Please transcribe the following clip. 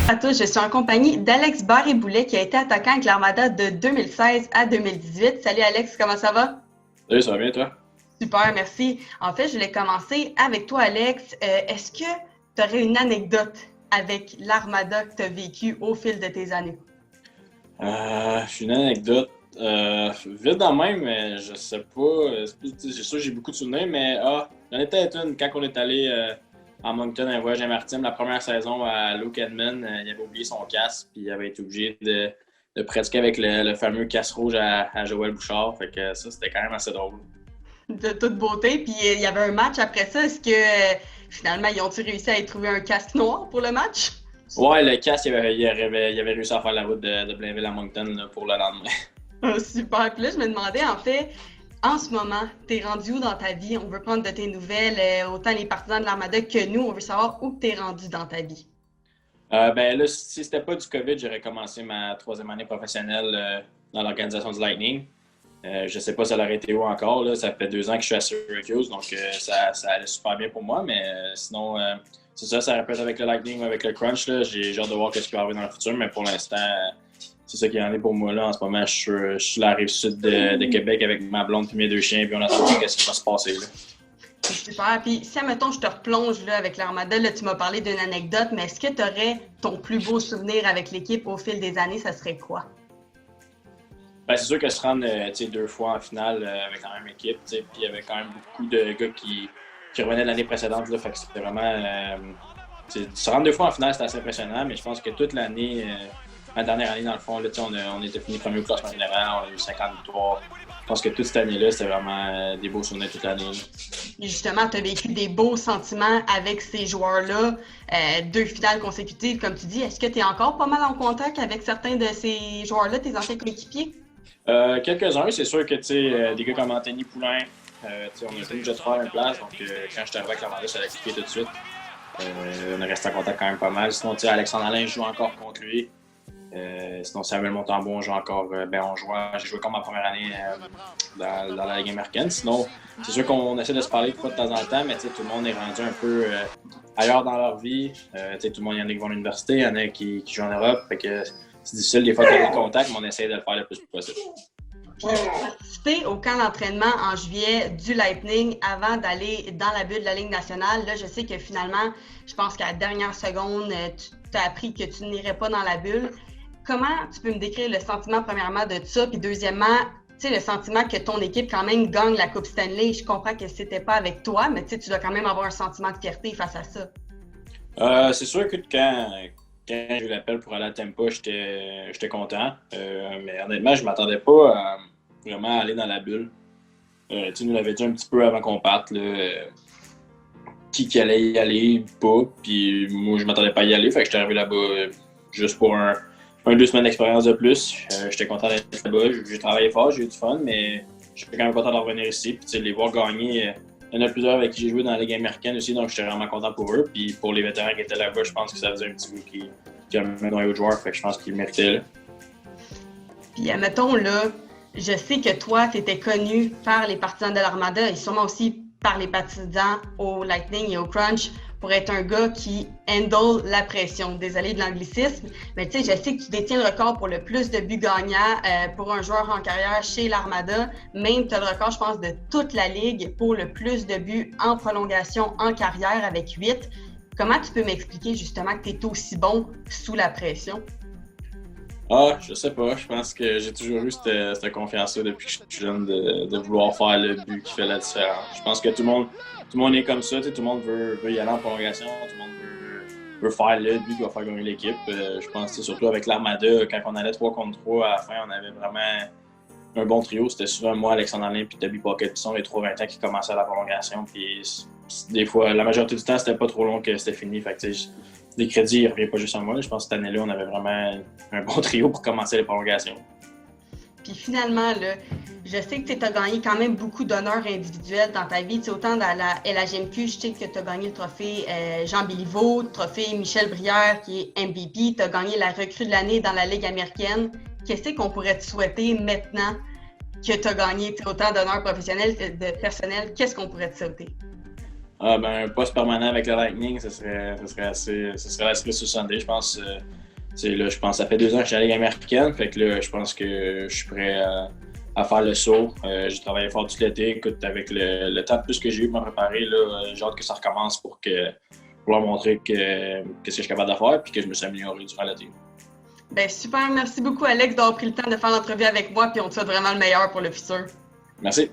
À tous, je suis en compagnie d'Alex Barré-Boulet qui a été attaquant avec l'Armada de 2016 à 2018. Salut Alex, comment ça va? Salut, ça va bien, toi? Super, merci. En fait, je voulais commencer avec toi Alex. Est-ce que tu aurais une anecdote avec l'Armada que tu as vécue au fil de tes années? J'ai une anecdote. Vite dans le même, mais je sais pas. C'est sûr que j'ai beaucoup de souvenirs, mais j'en ai peut-être une quand on est allé à Moncton, un voyage à Martine, la première saison à Luke Edmond. Il avait oublié son casque, puis il avait été obligé de pratiquer avec le fameux casque rouge à Joël Bouchard. Fait que ça, c'était quand même assez drôle. De toute beauté. Puis il y avait un match après ça. Est-ce que finalement, ils ont-ils réussi à y trouver un casque noir pour le match? Ouais, le casque, il avait réussi à faire la route de Blainville à Moncton là, pour le lendemain. Super. Puis là, je me demandais, en fait, en ce moment, t'es rendu où dans ta vie? On veut prendre de tes nouvelles, autant les partisans de l'Armada que nous. On veut savoir où t'es rendu dans ta vie. Ben là, si c'était pas du COVID, j'aurais commencé ma troisième année professionnelle dans l'organisation du Lightning. Je sais pas si ça aurait été où encore. Là. Ça fait 2 ans que je suis à Syracuse, donc ça allait super bien pour moi. Mais sinon, c'est ça répète avec le Lightning ou avec le Crunch. Là. J'ai hâte de voir ce qui va arriver dans le futur, mais pour l'instant, c'est ça qui en est pour moi. Là. En ce moment, je suis la rive sud de Québec avec ma blonde et mes 2 chiens, puis on attend de voir ce qui va se passer. Là. Super. Puis si, admettons, je te replonge là, avec l'Armada, là, tu m'as parlé d'une anecdote, mais est-ce que tu aurais ton plus beau souvenir avec l'équipe au fil des années, ça serait quoi? Ben, c'est sûr que se rendre 2 fois en finale avec la même équipe, puis il y avait quand même beaucoup de gars qui revenaient de l'année précédente. Là, fait que c'était vraiment. Se rendre 2 fois en finale, c'était assez impressionnant, mais je pense que toute l'année, la dernière année, dans le fond, là, on était fini premier au classement général, on a eu 50 victoires. Je pense que toute cette année-là, c'était vraiment des beaux souvenirs toute l'année. Et justement, tu as vécu des beaux sentiments avec ces joueurs-là, 2 finales consécutives, comme tu dis. Est-ce que tu es encore pas mal en contact avec certains de ces joueurs-là, tes anciens coéquipiers? Quelques-uns, c'est sûr que des gars comme Anthony Poulain, on a tenu déjà de faire une place, donc quand je suis arrivé avec la ça a cliqué tout de suite. On est resté en contact quand même pas mal. Sinon, Alexandre Alain, je joue encore contre lui. Sinon, Samuel Montembeau, on joue encore. J'ai joué comme ma première année dans la Ligue américaine. Sinon, c'est sûr qu'on essaie de se parler de temps en temps, mais tout le monde est rendu un peu ailleurs dans leur vie. Tout le monde, il y en a qui vont à l'université, il y en a qui jouent en Europe. Fait que c'est difficile des fois de garder contact, mais on essaie de le faire le plus possible. Tu as participé au camp d'entraînement en juillet du Lightning avant d'aller dans la bulle de la Ligue nationale. Là, je sais que finalement, je pense qu'à la dernière seconde, tu as appris que tu n'irais pas dans la bulle. Comment tu peux me décrire le sentiment, premièrement, de ça, puis deuxièmement, le sentiment que ton équipe, quand même, gagne la Coupe Stanley? Je comprends que c'était pas avec toi, mais tu dois quand même avoir un sentiment de fierté face à ça. C'est sûr que quand j'ai eu l'appel pour aller à Tampa, j'étais content. Mais honnêtement, je ne m'attendais pas à vraiment aller dans la bulle. Tu nous l'avais dit un petit peu avant qu'on parte, là, qui allait y aller, pas. Puis moi, je ne m'attendais pas à y aller. Fait que j'étais arrivé là-bas juste pour 2 semaines d'expérience de plus. J'étais content d'être là-bas. J'ai travaillé fort, j'ai eu du fun, mais j'étais quand même content de revenir ici. Puis les voir gagner. Il y en a plusieurs avec qui j'ai joué dans la Ligue américaine aussi, donc j'étais vraiment content pour eux. Puis pour les vétérans qui étaient là-bas, je pense que ça faisait un petit bout qui a mené un autre joueur, fait que je pense qu'ils méritaient. Là. Puis, admettons, là, je sais que toi, tu étais connu par les partisans de l'Armada et sûrement aussi par les partisans au Lightning et au Crunch pour être un gars qui handle la pression. Désolé de l'anglicisme, mais tu sais, je sais que tu détiens le record pour le plus de buts gagnants pour un joueur en carrière chez l'Armada. Même tu as le record, je pense, de toute la Ligue pour le plus de buts en prolongation en carrière avec 8. Comment tu peux m'expliquer justement que tu es aussi bon sous la pression? Je sais pas. Je pense que j'ai toujours eu cette confiance-là depuis que je suis jeune de vouloir faire le but qui fait la différence. Je pense que tout le monde est comme ça. Tout le monde veut y aller en prolongation. Tout le monde veut faire le but qui va faire gagner l'équipe. Je pense que surtout avec l'Armada, quand on allait 3 contre 3, à la fin, on avait vraiment un bon trio. C'était souvent moi, Alexandre Alain et Toby Pocket qui sont les 3-20 ans qui commençaient à la prolongation. Puis des fois, la majorité du temps, c'était pas trop long que c'était fini. Fait que, des crédits, il ne revient pas juste à moi. Je pense que cette année-là, on avait vraiment un bon trio pour commencer les prolongations. Puis finalement, là, je sais que tu as gagné quand même beaucoup d'honneurs individuels dans ta vie. Autant dans la LHMQ, je sais que tu as gagné le trophée Jean Béliveau, le trophée Michel Brière qui est MVP. Tu as gagné la recrue de l'année dans la Ligue américaine. Qu'est-ce qu'on pourrait te souhaiter maintenant que tu as gagné autant d'honneurs professionnels que de personnels? Qu'est-ce qu'on pourrait te souhaiter? Un poste permanent avec le Lightning, ce serait assez sur Sunday. Je pense là, je pense que ça fait 2 ans que je suis à la Ligue américaine. Fait que là, je pense que je suis prêt à faire le saut. J'ai travaillé fort tout l'été. Écoute, avec le temps de plus que j'ai eu pour me préparer, là, j'ai hâte que ça recommence pour leur montrer qu'est-ce que je suis capable de faire puis que je me suis amélioré durant l'été. Ben super, merci beaucoup Alex d'avoir pris le temps de faire l'entrevue avec moi, puis on te souhaite vraiment le meilleur pour le futur. Merci.